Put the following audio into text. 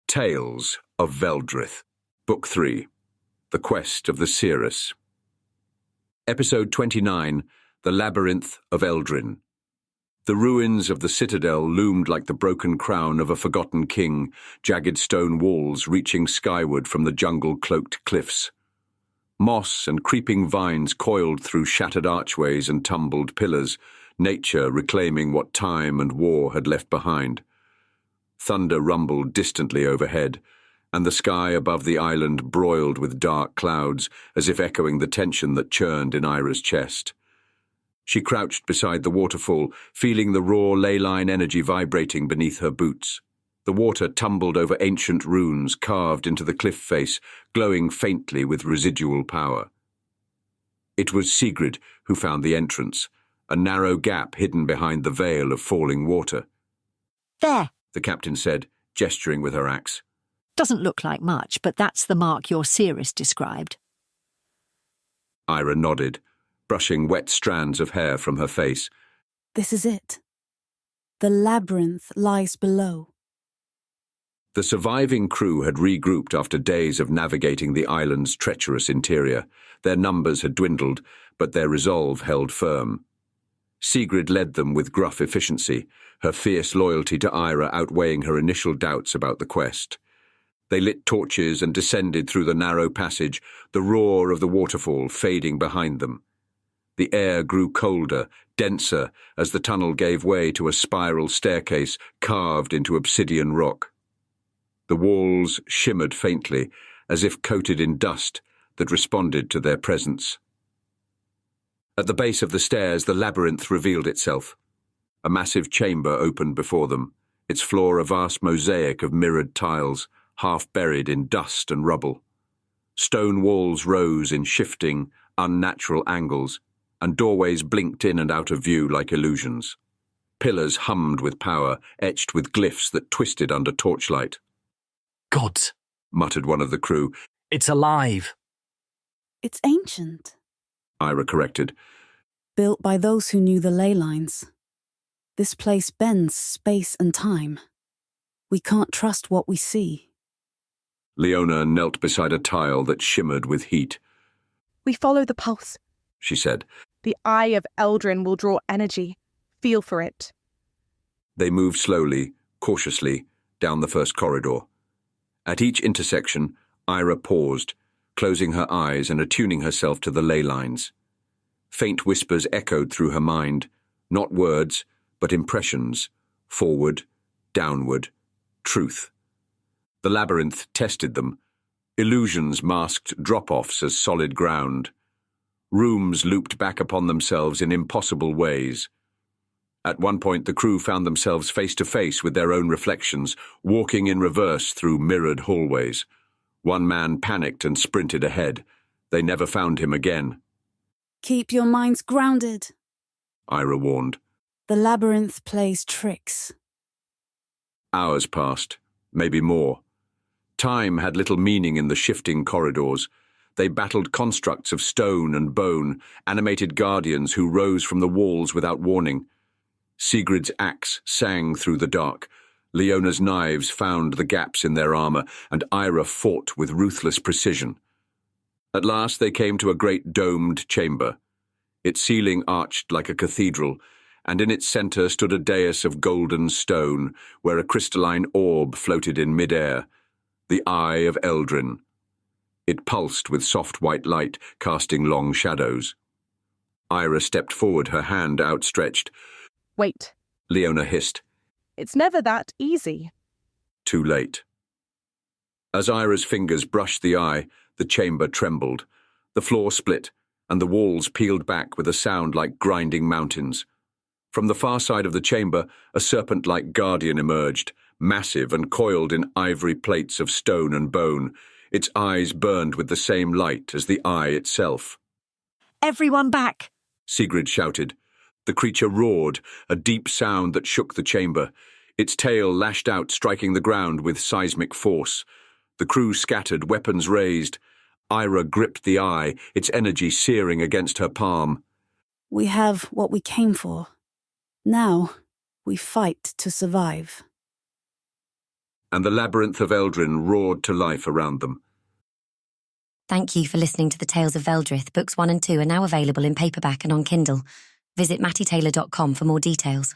Tales of Veldrith, Book 3, The Quest of the Seeress. Episode 29, The Labyrinth of Eldryn. The ruins of the citadel loomed like the broken crown of a forgotten king, jagged stone walls reaching skyward from the jungle-cloaked cliffs. Moss and creeping vines coiled through shattered archways and tumbled pillars, nature reclaiming what time and war had left behind. Thunder rumbled distantly overhead, and the sky above the island broiled with dark clouds, as if echoing the tension that churned in Eira's chest. She crouched beside the waterfall, feeling the raw ley-line energy vibrating beneath her boots. The water tumbled over ancient runes carved into the cliff face, glowing faintly with residual power. It was Sigrid who found the entrance, a narrow gap hidden behind the veil of falling water. There, the captain said, gesturing with her axe. Doesn't look like much, but that's the mark your seeress described. Eira nodded, brushing wet strands of hair from her face. This is it. The labyrinth lies below. The surviving crew had regrouped after days of navigating the island's treacherous interior. Their numbers had dwindled, but their resolve held firm. Sigrid led them with gruff efficiency, her fierce loyalty to Eira outweighing her initial doubts about the quest. They lit torches and descended through the narrow passage, the roar of the waterfall fading behind them. The air grew colder, denser, as the tunnel gave way to a spiral staircase carved into obsidian rock. The walls shimmered faintly, as if coated in dust that responded to their presence. At the base of the stairs, the labyrinth revealed itself. A massive chamber opened before them, its floor a vast mosaic of mirrored tiles, half buried in dust and rubble. Stone walls rose in shifting, unnatural angles, and doorways blinked in and out of view like illusions. Pillars hummed with power, etched with glyphs that twisted under torchlight. "Gods," muttered one of the crew. "It's alive." It's ancient. Eira corrected. Built by those who knew the ley lines. This place bends space and time. We can't trust what we see. Leona knelt beside a tile that shimmered with heat. "We follow the pulse," she said. "The Eye of Eldryn will draw energy. Feel for it." They moved slowly, cautiously, down the first corridor. At each intersection, Eira paused, closing her eyes and attuning herself to the ley lines. Faint whispers echoed through her mind, not words, but impressions, forward, downward, truth. The labyrinth tested them. Illusions masked drop-offs as solid ground. Rooms looped back upon themselves in impossible ways. At one point, the crew found themselves face to face with their own reflections, walking in reverse through mirrored hallways. One man panicked and sprinted ahead. They never found him again. Keep your minds grounded, Eira warned. The labyrinth plays tricks. Hours passed, maybe more. Time had little meaning in the shifting corridors. They battled constructs of stone and bone, animated guardians who rose from the walls without warning. Sigrid's axe sang through the dark. Leona's knives found the gaps in their armor, and Eira fought with ruthless precision. At last they came to a great domed chamber. Its ceiling arched like a cathedral, and in its center stood a dais of golden stone, where a crystalline orb floated in mid-air, the Eye of Eldryn. It pulsed with soft white light, casting long shadows. Eira stepped forward, her hand outstretched. "Wait," Leona hissed. "It's never that easy." Too late. As Eira's fingers brushed the eye, the chamber trembled. The floor split, and the walls peeled back with a sound like grinding mountains. From the far side of the chamber, a serpent-like guardian emerged, massive and coiled in ivory plates of stone and bone. Its eyes burned with the same light as the eye itself. "Everyone back!" Sigrid shouted. The creature roared, a deep sound that shook the chamber. Its tail lashed out, striking the ground with seismic force. The crew scattered, weapons raised. Eira gripped the eye, its energy searing against her palm. We have what we came for. Now, we fight to survive. and the Labyrinth of Eldryn roared to life around them. Thank you for listening to the Tales of Veldrith. Books 1 and 2 are now available in paperback and on Kindle. Visit mattytaylor.com for more details.